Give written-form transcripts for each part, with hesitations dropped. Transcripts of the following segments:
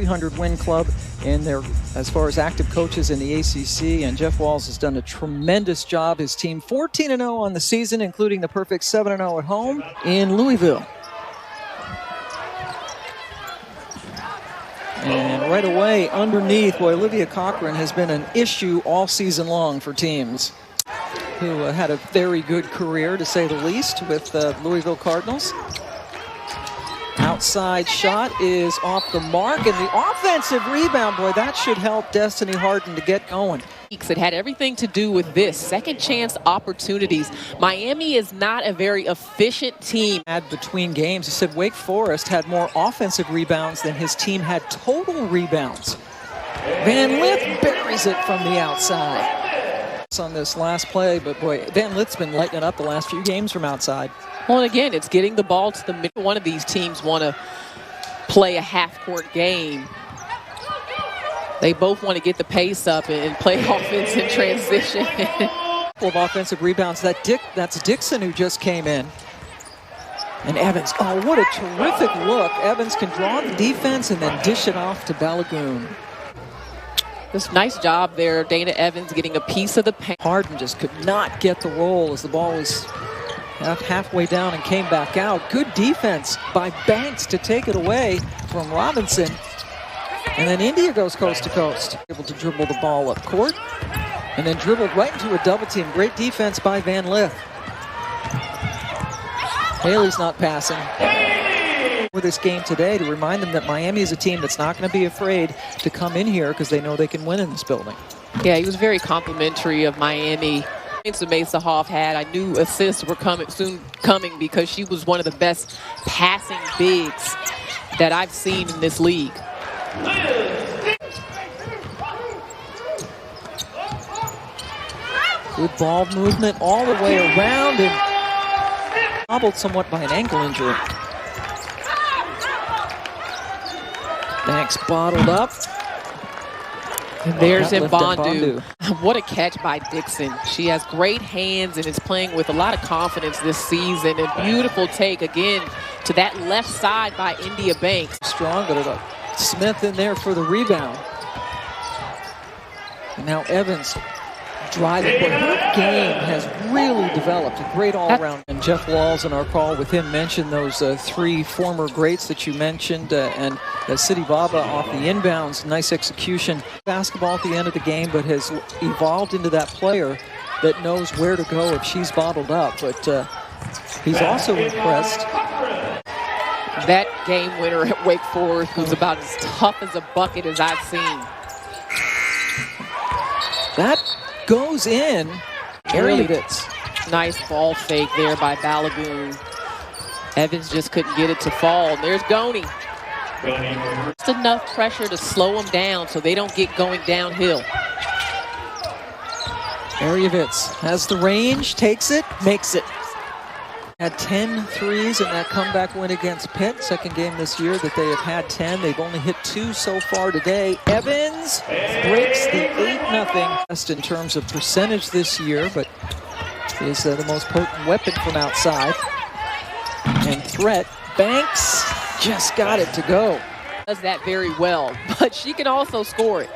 300-win club in their, as far as active coaches in the ACC, and Jeff Walz has done a tremendous job. His team 14-0 on the season, including the perfect 7-0 at home in Louisville. And right away underneath, boy, Olivia Cochran has been an issue all season long for teams who had a very good career, to say the least, with Louisville Cardinals. Outside shot is off the mark, and the offensive rebound, boy, that should help Destiny Harden to get going. It had everything to do with this, second chance opportunities. Miami is not a very efficient team. Between games, he said Wake Forest had more offensive rebounds than his team had total rebounds. Van Lith buries it from the outside on this last play, but boy, Van Lith's been lighting it up the last few games from outside. Well, and again, it's getting the ball to the middle. One of these teams want to play a half-court game. They both want to get the pace up and play offense in transition. Of offensive rebounds. That's Dixon who just came in. And Evans, oh, what a terrific look. Evans can draw the defense and then dish it off to Balagoon. This nice job there, Dana Evans getting a piece of the paint. Harden just could not get the roll as the ball was halfway down and came back out. Good defense by Banks to take it away from Robinson. And then India goes coast to coast. Able to dribble the ball up court. And then dribbled right into a double team. Great defense by Van Lith. Haley's not passing. For this game today, to remind them that Miami is a team that's not going to be afraid to come in here because they know they can win in this building. Yeah, he was very complimentary of Miami. Mesa Hoff had, I knew assists were soon coming because she was one of the best passing bigs that I've seen in this league. Good ball movement all the way around and hobbled somewhat by an ankle injury. Banks bottled up. And there's Mbondu. What a catch by Dixon. She has great hands and is playing with a lot of confidence this season. And beautiful take again to that left side by India Banks. Strong, but Smith in there for the rebound. And now Evans driving. But her game has really developed. A great all-around. And Jeff Walz in our call with him mentioned those three former greats that you mentioned. And City Baba off the inbounds. Nice execution. Basketball at the end of the game, but has evolved into that player that knows where to go if she's bottled up. But he's also impressed. That game winner at Wake Forest was about as tough as a bucket as I've seen. That goes in. Really nice ball fake there by Balagoon. Evans just couldn't get it to fall. There's Goney. Just enough pressure to slow them down so they don't get going downhill. Arievitz has the range, takes it, makes it. Had 10 threes in that comeback win against Pitt. Second game this year that they have had 10. They've only hit 2 so far today. Evans breaks the 8-0. Best in terms of percentage this year, but is the most potent weapon from outside. And threat, Banks just got it to go. Does that very well, but she can also score it.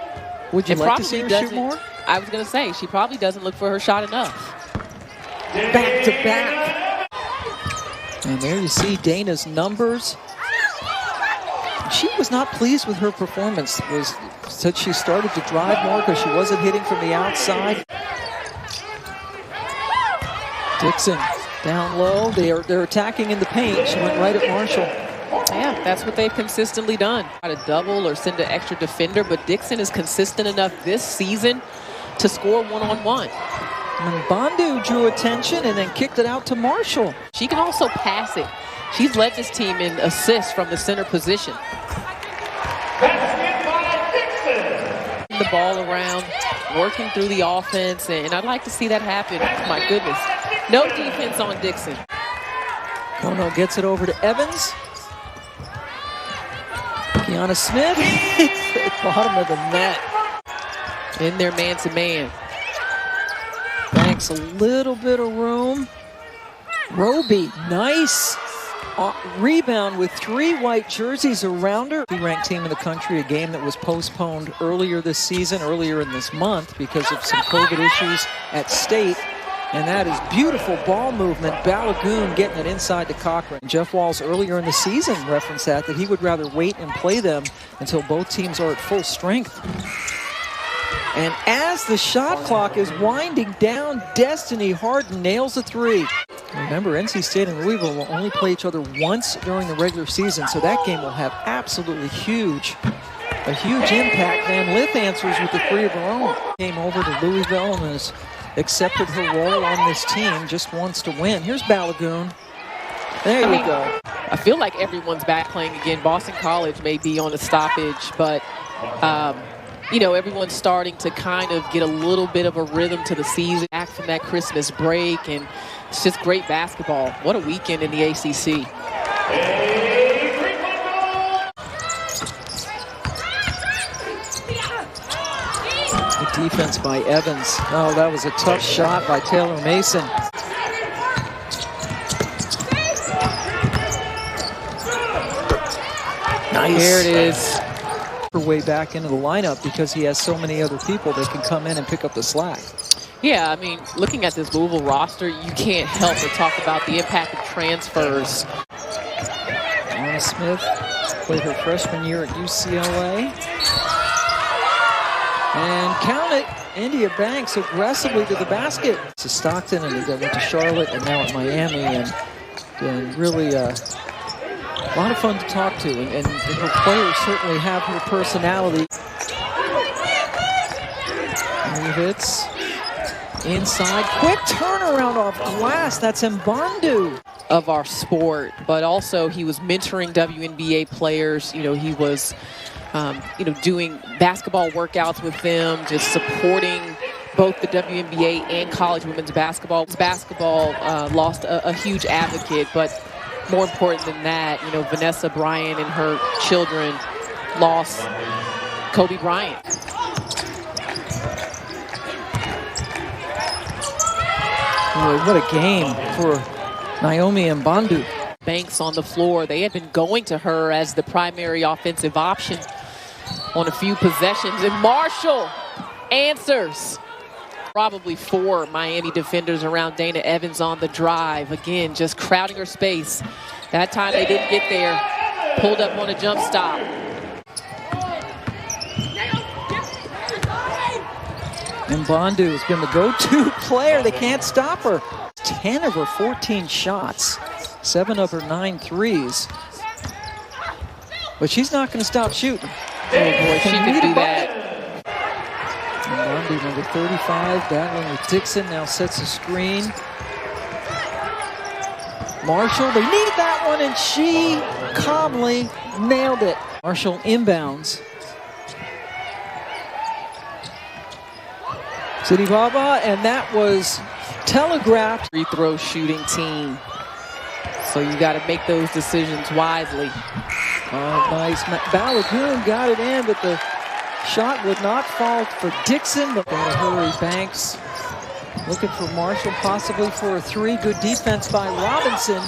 Would you like to see her shoot more? I was going to say, she probably doesn't look for her shot enough. Back to back. And there you see Dana's numbers. She was not pleased with her performance. Said she started to drive more because she wasn't hitting from the outside. Dixon down low. They're attacking in the paint. She went right at Marshall. Yeah, that's what they've consistently done. Try to double or send an extra defender, but Dixon is consistent enough this season to score one-on-one. Mbondu drew attention and then kicked it out to Marshall. She can also pass it. She's led this team in assists from the center position. The ball around, working through the offense, and I'd like to see that happen. My goodness. No defense on Dixon. Kono gets it over to Evans. Kiana Smith hits the bottom of the net. In there man-to-man. Banks a little bit of room. Roby, nice rebound with 3 white jerseys around her. The ranked team in the country, a game that was postponed earlier this season, earlier in this month because of some COVID issues at state. And that is beautiful ball movement. Balagoon getting it inside to Cochran. Jeff Walls earlier in the season referenced that he would rather wait and play them until both teams are at full strength. And as the shot clock is winding down, Destiny Harden nails a 3. Remember, NC State and Louisville will only play each other once during the regular season, so that game will have absolutely a huge impact. Van Lith answers with the 3 of her own. Came over to Louisville and has accepted her role on this team, just wants to win. Here's Balagoon. There you go. I feel like everyone's back playing again. Boston College may be on a stoppage, but you know, everyone's starting to kind of get a little bit of a rhythm to the season, back from that Christmas break, and it's just great basketball. What a weekend in the ACC. The defense by Evans. Oh, that was a tough shot by Taylor Mason. Nice. There it is. Way back into the lineup because he has so many other people that can come in and pick up the slack. Yeah, I mean, looking at this Louisville roster, you can't help but talk about the impact of transfers. Anna Smith played her freshman year at UCLA. And count it, India Banks aggressively to the basket. To Stockton, and they went to Charlotte and now at Miami, and really a lot of fun to talk to, and her players certainly have her personality. Three hits inside, quick turnaround off glass. That's Mbandu. Of our sport, but also he was mentoring WNBA players. You know, he was, you know, doing basketball workouts with them, just supporting both the WNBA and college women's basketball. Basketball lost a huge advocate, but more important than that, you know, Vanessa Bryant and her children lost Kobe Bryant. Boy, what a game for Naomi Mbandu. Banks on the floor. They had been going to her as the primary offensive option on a few possessions, and Marshall answers. Probably 4 Miami defenders around Dana Evans on the drive. Again, just crowding her space. That time they didn't get there. Pulled up on a jump stop. Mbandu has been the go-to player. They can't stop her. 10 of her 14 shots. 7 of her 9 threes. But she's not going to stop shooting. Oh boy, she can do that. Mbandu, number 35, battling with Dixon, now sets a screen. Marshall, they need that one, and she calmly nailed it. Marshall inbounds. City Baba, and that was telegraphed. Free throw shooting team. So you got to make those decisions wisely. Oh, nice. Balagoon got it in, but the shot would not fall for Dixon, but gotta hurry. Banks looking for Marshall, possibly for a 3. Good defense by Robinson,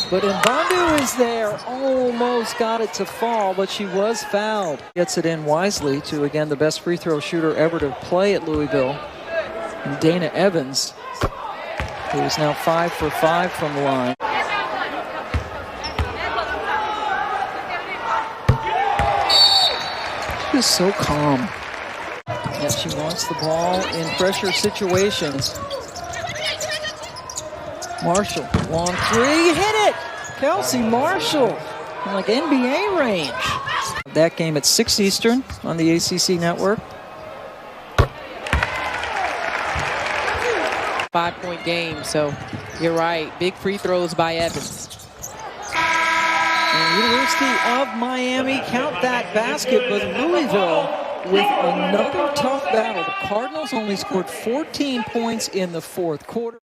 but Mbandu is there. Almost got it to fall, but she was fouled. Gets it in wisely to, again, the best free throw shooter ever to play at Louisville, and Dana Evans, who is now 5 for 5 from the line. Is so calm. Yet she wants the ball in pressure situations. Marshall, long 3, hit it! Kelsey Marshall, in like NBA range. That game at 6 Eastern on the ACC network. 5-point game, so you're right. Big free throws by Evans. University of Miami, count that basket, but Louisville with another tough battle. The Cardinals only scored 14 points in the 4th quarter.